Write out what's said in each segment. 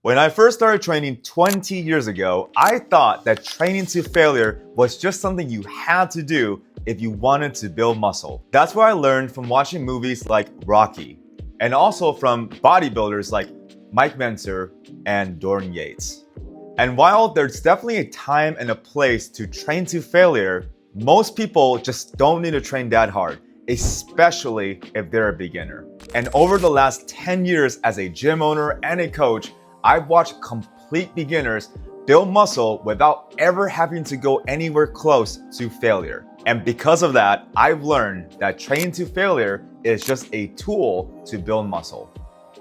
When I first started training 20 years ago, I thought that training to failure was just something you had to do if you wanted to build muscle. That's what I learned from watching movies like Rocky, and also from bodybuilders like Mike Mentzer and Dorian Yates. And while there's definitely a time and a place to train to failure, most people just don't need to train that hard, especially if they're a beginner. And over the last 10 years as a gym owner and a coach, I've watched complete beginners build muscle without ever having to go anywhere close to failure. And because of that, I've learned that training to failure is just a tool to build muscle,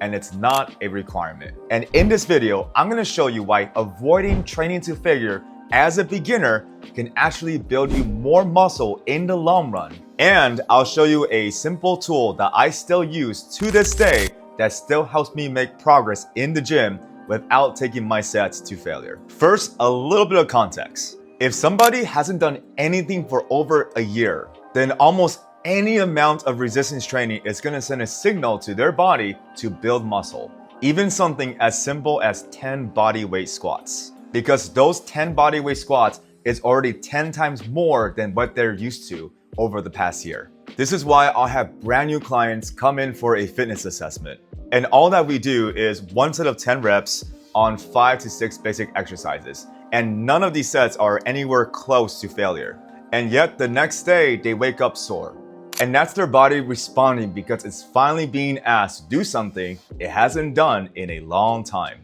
and it's not a requirement. And in this video, I'm gonna show you why avoiding training to failure as a beginner can actually build you more muscle in the long run. And I'll show you a simple tool that I still use to this day that still helps me make progress in the gym without taking my sets to failure. First, a little bit of context. If somebody hasn't done anything for over a year, then almost any amount of resistance training is gonna send a signal to their body to build muscle. Even something as simple as 10 body weight squats. Because those 10 body weight squats is already 10 times more than what they're used to over the past year. This is why I'll have brand new clients come in for a fitness assessment. And all that we do is one set of 10 reps on 5 to 6 basic exercises. And none of these sets are anywhere close to failure. And yet the next day they wake up sore. And that's their body responding because it's finally being asked to do something it hasn't done in a long time.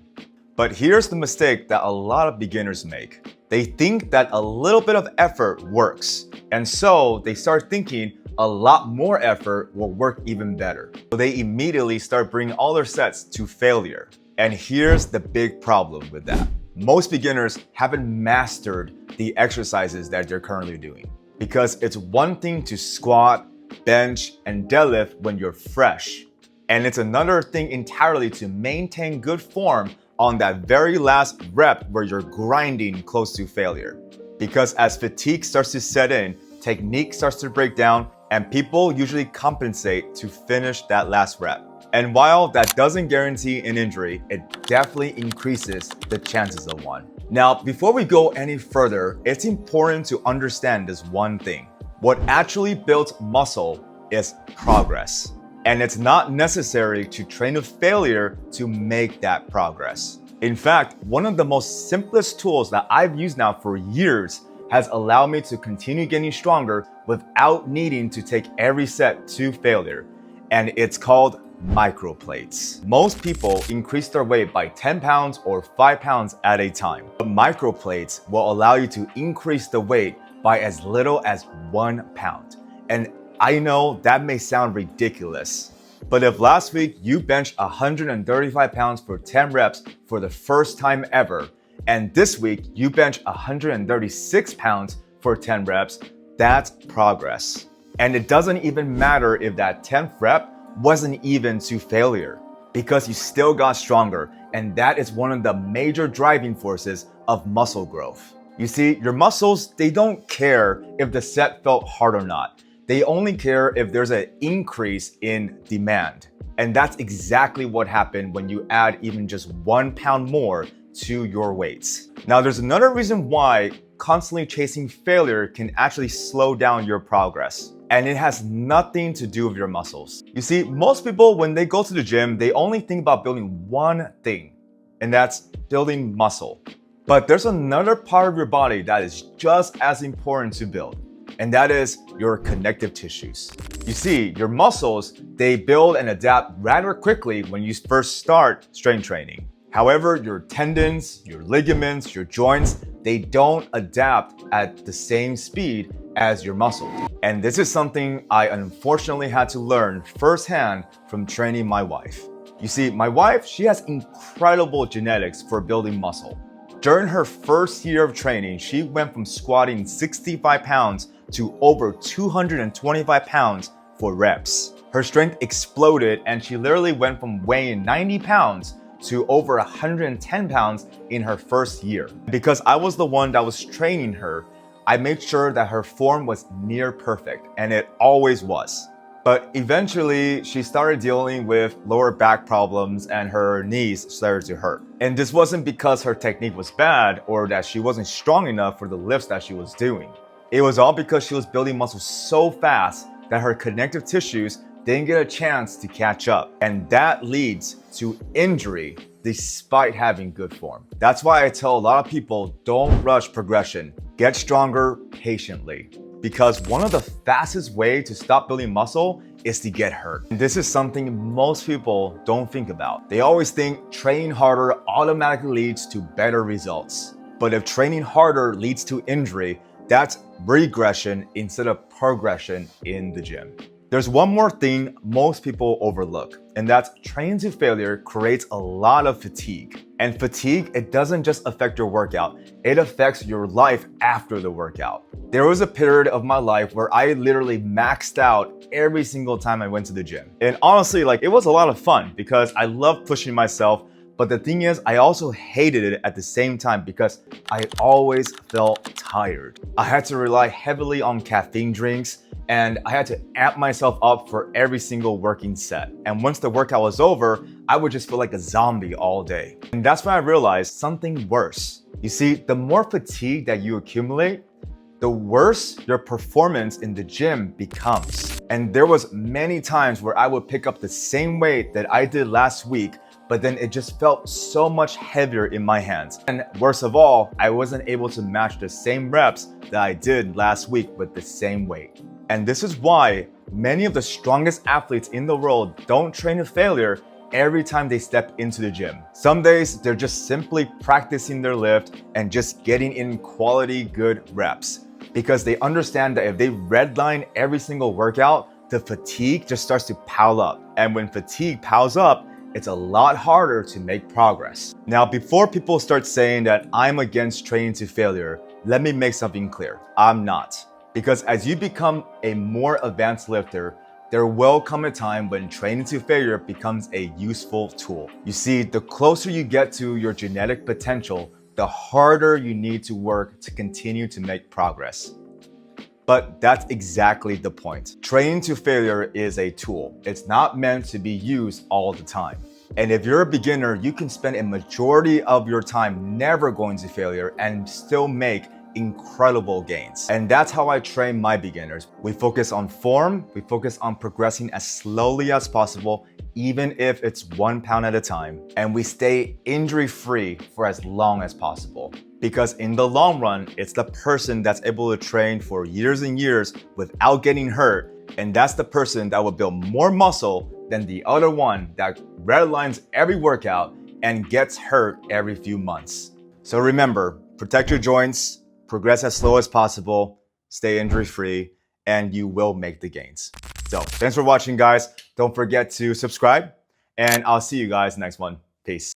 But here's the mistake that a lot of beginners make. They think that a little bit of effort works. And so they start thinking a lot more effort will work even better. So they immediately start bringing all their sets to failure. And here's the big problem with that. Most beginners haven't mastered the exercises that they're currently doing. Because it's one thing to squat, bench, and deadlift when you're fresh. And it's another thing entirely to maintain good form on that very last rep where you're grinding close to failure. Because as fatigue starts to set in, technique starts to break down, and people usually compensate to finish that last rep. And while that doesn't guarantee an injury, it definitely increases the chances of one. Now, before we go any further, it's important to understand this one thing. What actually builds muscle is progress. And it's not necessary to train to failure to make that progress. In fact, one of the most simplest tools that I've used now for years has allowed me to continue getting stronger without needing to take every set to failure. And it's called microplates. Most people increase their weight by 10 pounds or 5 pounds at a time. But microplates will allow you to increase the weight by as little as 1 pound. And I know that may sound ridiculous, but if last week you benched 135 pounds for 10 reps for the first time ever, and this week you bench 136 pounds for 10 reps, that's progress. And it doesn't even matter if that 10th rep wasn't even to failure, because you still got stronger, and that is one of the major driving forces of muscle growth. You see, your muscles, they don't care if the set felt hard or not. They only care if there's an increase in demand. And that's exactly what happened when you add even just 1 pound more to your weights. Now, there's another reason why constantly chasing failure can actually slow down your progress. And it has nothing to do with your muscles. You see, most people, when they go to the gym, they only think about building one thing, and that's building muscle. But there's another part of your body that is just as important to build, and that is your connective tissues. You see, your muscles, they build and adapt rather quickly when you first start strength training. However, your tendons, your ligaments, your joints, they don't adapt at the same speed as your muscles. And this is something I unfortunately had to learn firsthand from training my wife. You see, my wife, she has incredible genetics for building muscle. During her first year of training, she went from squatting 65 pounds to over 225 pounds for reps. Her strength exploded, and she literally went from weighing 90 pounds to over 110 pounds in her first year. Because I was the one that was training her, I made sure that her form was near perfect, and it always was. But eventually, she started dealing with lower back problems and her knees started to hurt. And this wasn't because her technique was bad or that she wasn't strong enough for the lifts that she was doing. It was all because she was building muscle so fast that her connective tissues didn't get a chance to catch up. And that leads to injury despite having good form. That's why I tell a lot of people, don't rush progression. Get stronger patiently. Because one of the fastest ways to stop building muscle is to get hurt. And this is something most people don't think about. They always think training harder automatically leads to better results. But if training harder leads to injury, that's regression instead of progression in the gym. There's one more thing most people overlook, and that's training to failure creates a lot of fatigue. And fatigue, it doesn't just affect your workout, it affects your life after the workout. There was a period of my life where I literally maxed out every single time I went to the gym. And honestly, it was a lot of fun because I loved pushing myself. But the thing is, I also hated it at the same time because I always felt tired. I had to rely heavily on caffeine drinks and I had to amp myself up for every single working set. And once the workout was over, I would just feel like a zombie all day. And that's when I realized something worse. You see, the more fatigue that you accumulate, the worse your performance in the gym becomes. And there was many times where I would pick up the same weight that I did last week, but then it just felt so much heavier in my hands. And worst of all, I wasn't able to match the same reps that I did last week with the same weight. And this is why many of the strongest athletes in the world don't train to failure every time they step into the gym. Some days they're just simply practicing their lift and just getting in quality good reps because they understand that if they redline every single workout, the fatigue just starts to pile up. And when fatigue piles up, it's a lot harder to make progress. Now, before people start saying that I'm against training to failure, let me make something clear. I'm not. Because as you become a more advanced lifter, there will come a time when training to failure becomes a useful tool. You see, the closer you get to your genetic potential, the harder you need to work to continue to make progress. But that's exactly the point. Training to failure is a tool. It's not meant to be used all the time. And if you're a beginner, you can spend a majority of your time never going to failure and still make incredible gains. And that's how I train my beginners. We focus on form, we focus on progressing as slowly as possible, even if it's 1 pound at a time, and we stay injury-free for as long as possible. Because in the long run, it's the person that's able to train for years and years without getting hurt, and that's the person that will build more muscle than the other one that redlines every workout and gets hurt every few months. So remember, protect your joints, progress as slow as possible, stay injury-free, and you will make the gains. So thanks for watching, guys. Don't forget to subscribe, and I'll see you guys next one. Peace.